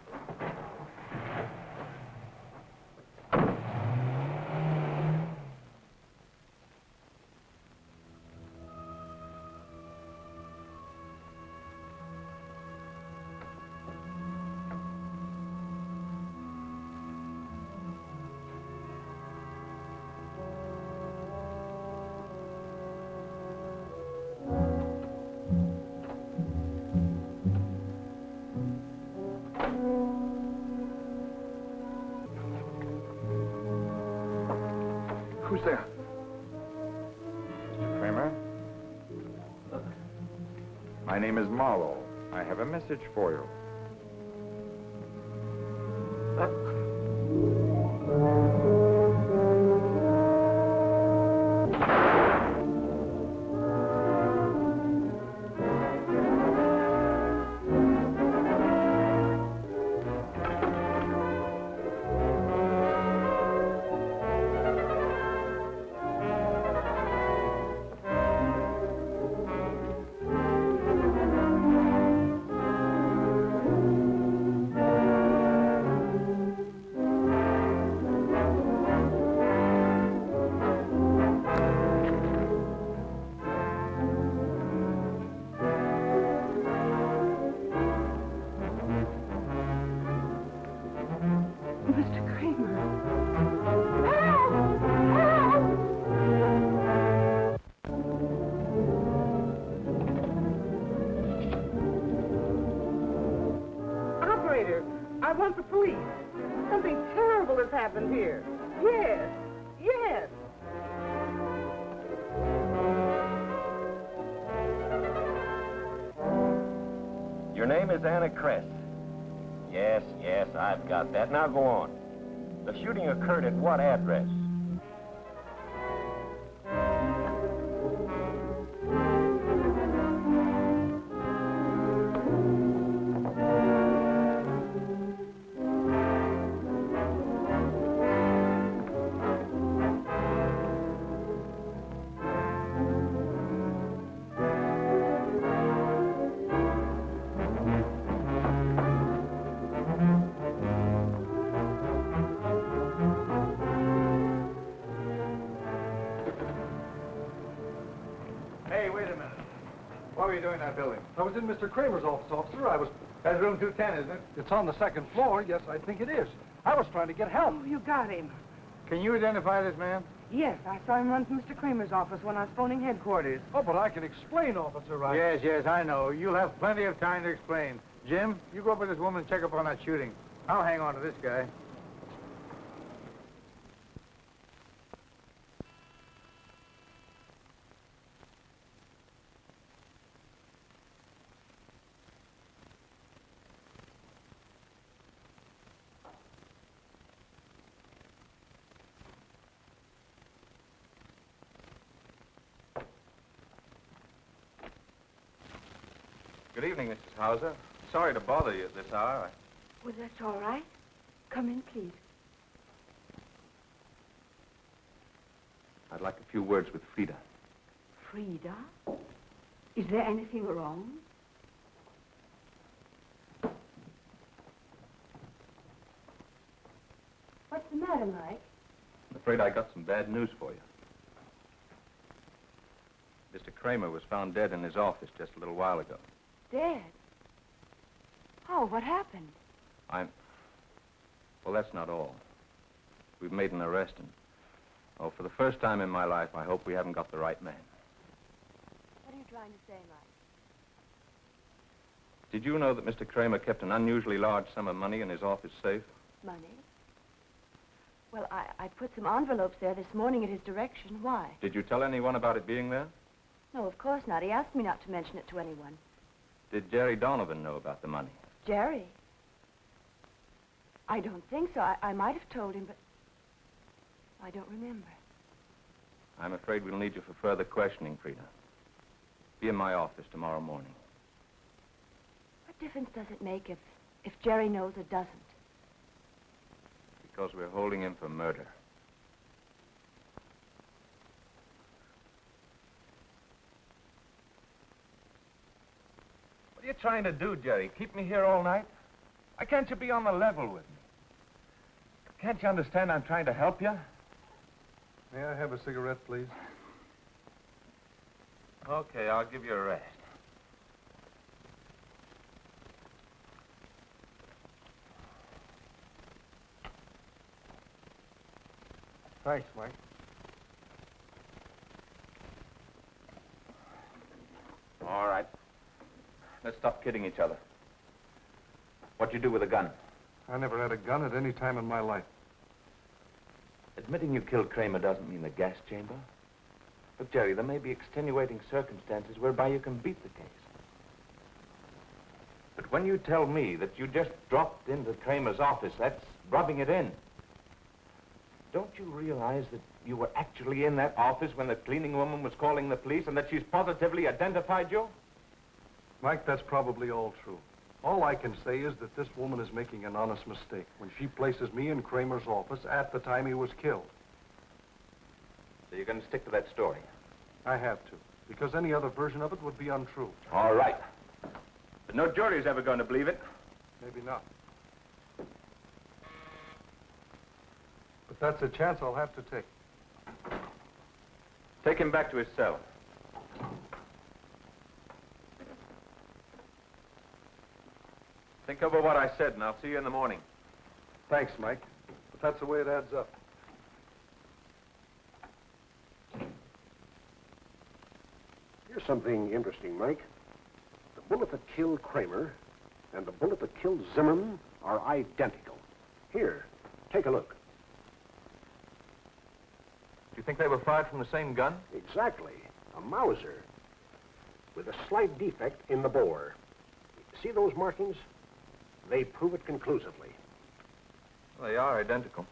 [SPEAKER 1] Who's there?
[SPEAKER 5] Mr. Kramer? My name is Marlow. I have a message for you.
[SPEAKER 12] I want the police. Something terrible has happened here. Yes, yes.
[SPEAKER 11] Your name is Anna Kress. Yes, yes, I've got that. Now go on. The shooting occurred at what address?
[SPEAKER 13] were you doing in that building?
[SPEAKER 1] I was in Mr. Kramer's office, officer. I was...
[SPEAKER 13] That's room 210, isn't it?
[SPEAKER 1] It's on the second floor. Yes, I think it is. I was trying to get help.
[SPEAKER 12] Oh, you got him.
[SPEAKER 13] Can you identify this man?
[SPEAKER 12] Yes, I saw him run from Mr. Kramer's office when I was phoning headquarters.
[SPEAKER 1] Oh, but I can explain, officer.
[SPEAKER 13] Yes, I know. You'll have plenty of time to explain. Jim, you go up with this woman and check up on that shooting. I'll hang on to this guy.
[SPEAKER 3] Good evening, Mrs. Hauser. Sorry to bother you at this hour.
[SPEAKER 9] Well, that's all right. Come in, please.
[SPEAKER 3] I'd like a few words with Freda.
[SPEAKER 9] Freda? Is there anything wrong?
[SPEAKER 6] What's the matter, Mike?
[SPEAKER 3] I'm afraid I got some bad news for you. Mr. Kramer was found dead in his office just a little while ago.
[SPEAKER 9] Dead? Oh, what happened?
[SPEAKER 3] Well, that's not all. We've made an arrest, and, for the first time in my life, I hope we haven't got the right man.
[SPEAKER 9] What are you trying to say, Mike?
[SPEAKER 3] Did you know that Mr. Kramer kept an unusually large sum of money in his office safe?
[SPEAKER 9] Money? Well, I put some envelopes there this morning at his direction. Why?
[SPEAKER 3] Did you tell anyone about it being there?
[SPEAKER 9] No, of course not. He asked me not to mention it to anyone.
[SPEAKER 3] Did Jerry Donovan know about the money?
[SPEAKER 9] Jerry? I don't think so. I might have told him, but I don't remember.
[SPEAKER 3] I'm afraid we'll need you for further questioning, Freda. Be in my office tomorrow morning.
[SPEAKER 9] What difference does it make if Jerry knows or doesn't?
[SPEAKER 3] Because we're holding him for murder. What are you trying to do, Jerry? Keep me here all night? Why can't you be on the level with me? Can't you understand I'm trying to help you?
[SPEAKER 1] May I have a cigarette, please?
[SPEAKER 3] Okay, I'll give you a rest.
[SPEAKER 1] Thanks, Mike.
[SPEAKER 3] All right. Let's stop kidding each other. What'd you do with a gun?
[SPEAKER 1] I never had a gun at any time in my life.
[SPEAKER 3] Admitting you killed Kramer doesn't mean the gas chamber. Look, Jerry, there may be extenuating circumstances whereby you can beat the case. But when you tell me that you just dropped into Kramer's office, that's rubbing it in. Don't you realize that you were actually in that office when the cleaning woman was calling the police and that she's positively identified you?
[SPEAKER 1] Mike, that's probably all true. All I can say is that this woman is making an honest mistake when she places me in Kramer's office at the time he was killed.
[SPEAKER 3] So you're going to stick to that story?
[SPEAKER 1] I have to, because any other version of it would be untrue.
[SPEAKER 3] All right. But no jury's ever going to believe it.
[SPEAKER 1] Maybe not. But that's a chance I'll have to take.
[SPEAKER 3] Take him back to his cell. Think over what I said, and I'll see you in the morning.
[SPEAKER 1] Thanks, Mike. But that's the way it adds up.
[SPEAKER 10] Here's something interesting, Mike. The bullet that killed Kramer and the bullet that killed Zimmerman are identical. Here, take a look.
[SPEAKER 3] Do you think they were fired from the same gun?
[SPEAKER 10] Exactly. A Mauser with a slight defect in the bore. See those markings? They prove it conclusively.
[SPEAKER 3] Well, they are identical.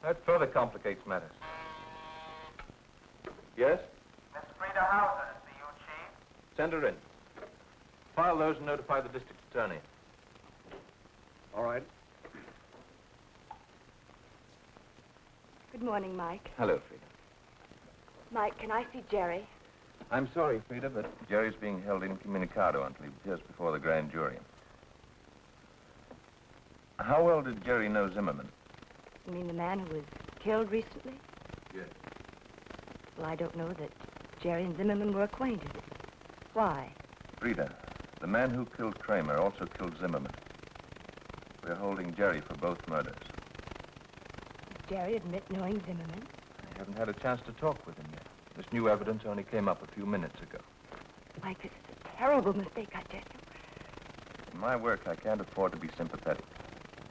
[SPEAKER 3] That further complicates matters. Yes?
[SPEAKER 14] Miss Freda Hauser to see you, Chief.
[SPEAKER 3] Send her in. File those and notify the district attorney.
[SPEAKER 10] All right.
[SPEAKER 9] Good morning, Mike.
[SPEAKER 3] Hello, Freda.
[SPEAKER 9] Mike, can I see Jerry?
[SPEAKER 3] I'm sorry, Freda, but Jerry's being held incommunicado until he appears before the grand jury. How well did Jerry know Zimmerman?
[SPEAKER 9] You mean the man who was killed recently?
[SPEAKER 3] Yes.
[SPEAKER 9] Well, I don't know that Jerry and Zimmerman were acquainted.
[SPEAKER 6] Why?
[SPEAKER 3] Freda, the man who killed Kramer also killed Zimmerman. We're holding Jerry for both murders.
[SPEAKER 6] Did Jerry admit knowing Zimmerman?
[SPEAKER 3] I haven't had a chance to talk with him yet. This new evidence only came up a few minutes ago.
[SPEAKER 6] Mike, this is a terrible mistake, I tell you.
[SPEAKER 3] In my work, I can't afford to be sympathetic.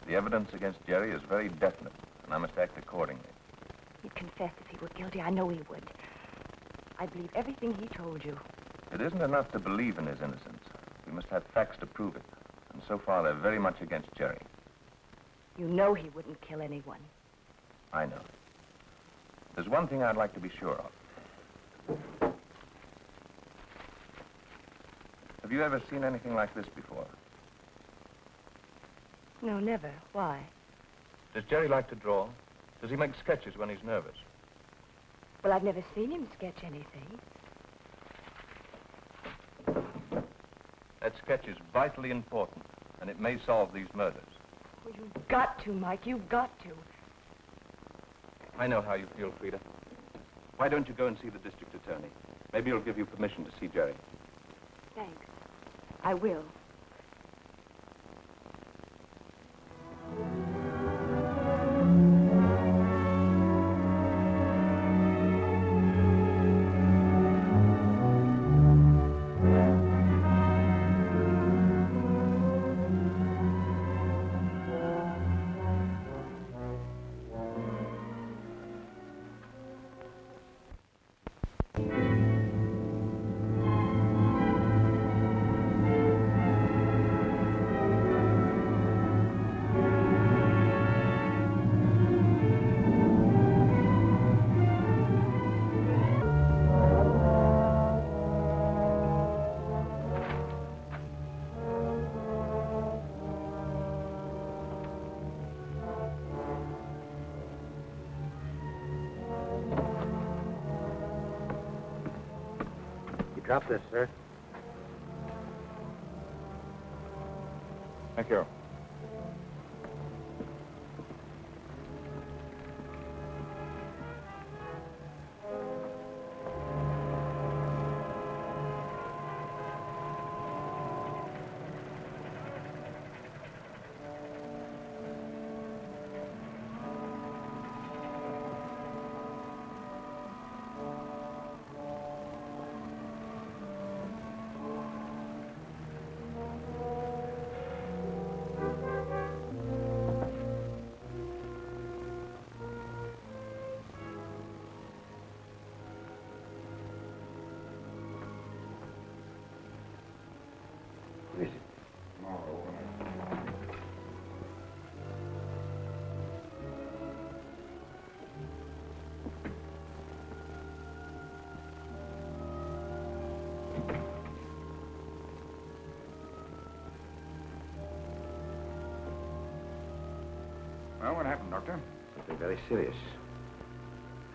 [SPEAKER 3] The evidence against Jerry is very definite, and I must act accordingly.
[SPEAKER 6] He'd confess if he were guilty. I know he would. I believe everything he told you.
[SPEAKER 3] It isn't enough to believe in his innocence. We must have facts to prove it. And so far, they're very much against Jerry.
[SPEAKER 6] You know he wouldn't kill anyone.
[SPEAKER 3] I know. There's one thing I'd like to be sure of. Have you ever seen anything like this before?
[SPEAKER 6] No, never. Why?
[SPEAKER 3] Does Jerry like to draw? Does he make sketches when he's nervous?
[SPEAKER 6] Well, I've never seen him sketch anything.
[SPEAKER 3] That sketch is vitally important, and it may solve these murders.
[SPEAKER 6] Oh, you've got to, Mike. You've got to.
[SPEAKER 3] I know how you feel, Freda. Why don't you go and see the district attorney? Maybe he'll give you permission to see Jerry.
[SPEAKER 6] Thanks. I will.
[SPEAKER 4] Drop this, sir.
[SPEAKER 5] Thank you.
[SPEAKER 4] Well, what happened, Doctor? Something very serious.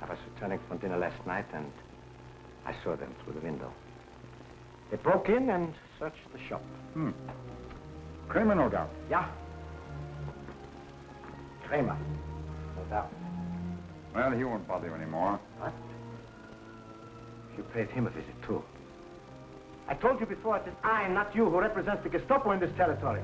[SPEAKER 4] I was returning from dinner last night, and I saw them through the window. They broke in and searched the shop.
[SPEAKER 5] Kramer, no doubt.
[SPEAKER 4] Yeah. Kramer, no doubt.
[SPEAKER 5] Well, he won't bother you anymore.
[SPEAKER 4] What? You paid him a visit, too. I told you before, it is I, not you, who represents the Gestapo in this territory.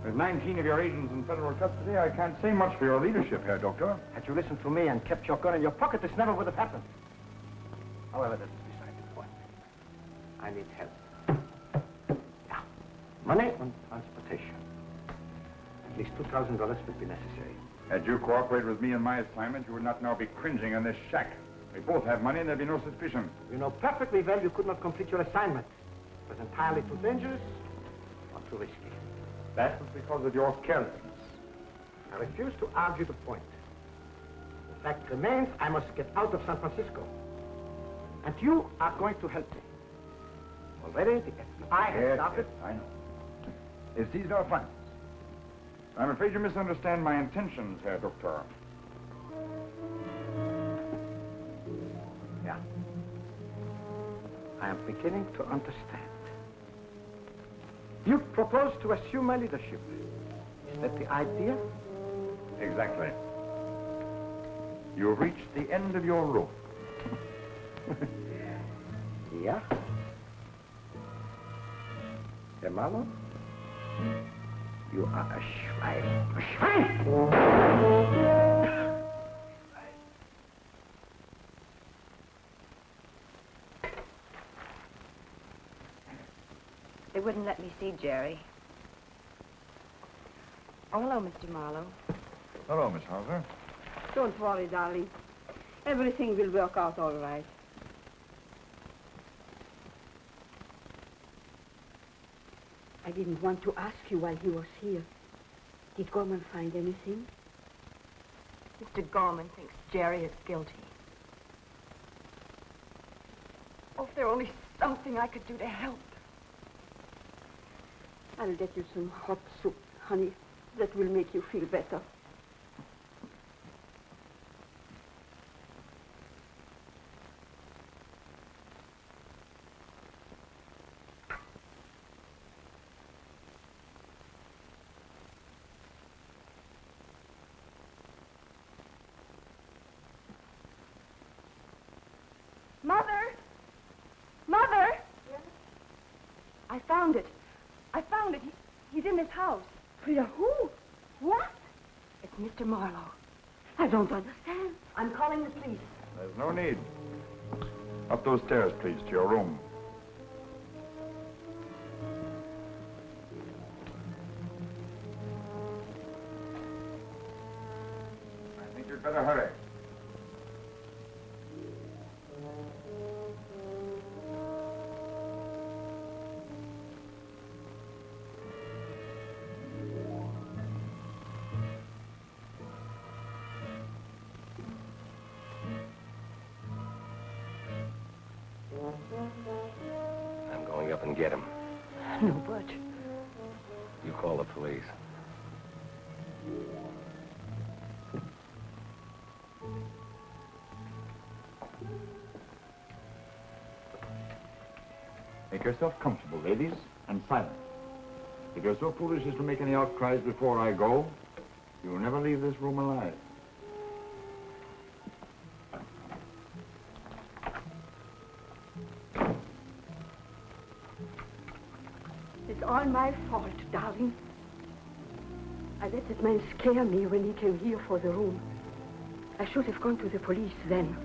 [SPEAKER 5] With 19 of your agents in federal custody, I can't say much for your leadership, Herr Doctor.
[SPEAKER 4] Had you listened to me and kept your gun in your pocket, this never would have happened. However, this is beside the point. I need help. Yeah. Money and transportation. At least $2,000 would be necessary.
[SPEAKER 5] Had you cooperated with me in my assignment, you would not now be cringing in this shack. We both have money and there'd be no suspicion.
[SPEAKER 4] You know perfectly well you could not complete your assignment. It was entirely too dangerous or too risky.
[SPEAKER 5] That was because of your carelessness.
[SPEAKER 4] I refuse to argue the point. The fact remains, I must get out of San Francisco. And you are going to help me. Already, the FBI has started...
[SPEAKER 5] Yes, I know. It's these no funds. I'm afraid you misunderstand my intentions, Herr Doctor.
[SPEAKER 4] Yeah. I am beginning to understand. You propose to assume my leadership. Is that the idea?
[SPEAKER 5] Exactly. You've reached the end of your rope.
[SPEAKER 4] Yeah? Herr Marlow? You are a Schwein. A Schwein!
[SPEAKER 6] They wouldn't let me see Jerry. Oh, hello, Mr. Marlow.
[SPEAKER 5] Hello, Miss Hauser.
[SPEAKER 9] Don't worry, darling. Everything will work out all right. I didn't want to ask you while he was here. Did Gorman find anything?
[SPEAKER 6] Mr. Gorman thinks Jerry is guilty. Oh, if there were only something I could do to help.
[SPEAKER 9] I'll get you some hot soup, honey. That will make you feel better.
[SPEAKER 6] Mother! Mother! Yes? I found it. He's in this house.
[SPEAKER 9] Freda, who? What?
[SPEAKER 6] It's Mr. Marlow.
[SPEAKER 9] I don't understand.
[SPEAKER 6] I'm calling the police.
[SPEAKER 5] There's no need. Up those stairs, please, to your room. I think you'd better hurry.
[SPEAKER 4] I'm going up and get him.
[SPEAKER 9] No, Butch.
[SPEAKER 4] You call the police.
[SPEAKER 5] Make yourself comfortable, ladies, and silent. If you're so foolish as to make any outcries before I go, you will never leave this room alive.
[SPEAKER 9] It's all my fault, darling. I let that man scare me when he came here for the room. I should have gone to the police then.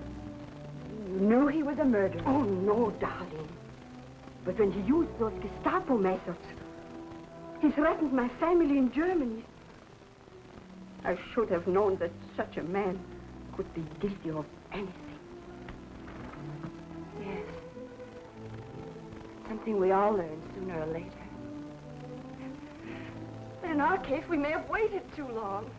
[SPEAKER 9] You knew he was a murderer. Oh, no, darling. But when he used those Gestapo methods, he threatened my family in Germany. I should have known that such a man could be guilty of anything.
[SPEAKER 6] Yes. Something we all learn sooner or later. But in our case, we may have waited too long.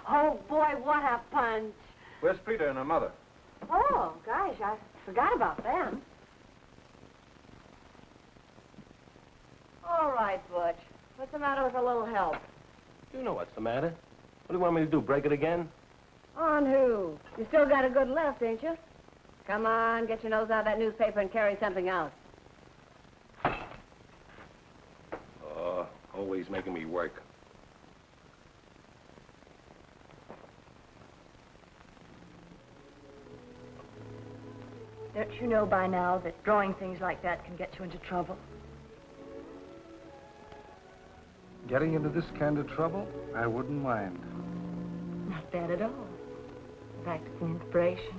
[SPEAKER 9] Oh, boy, what a punch.
[SPEAKER 3] Where's Freda and her mother?
[SPEAKER 6] Oh, gosh, I forgot about them. All right, Butch. What's the matter with a little help?
[SPEAKER 15] You know what's the matter. What do you want me to do, break it again?
[SPEAKER 6] On who? You still got a good left, ain't you? Come on, get your nose out of that newspaper and carry something else.
[SPEAKER 15] Always making me work.
[SPEAKER 6] Don't you know by now that drawing things like that can get you into trouble?
[SPEAKER 1] Getting into this kind of trouble, I wouldn't mind.
[SPEAKER 6] Not bad at all. In fact, it's an inspiration.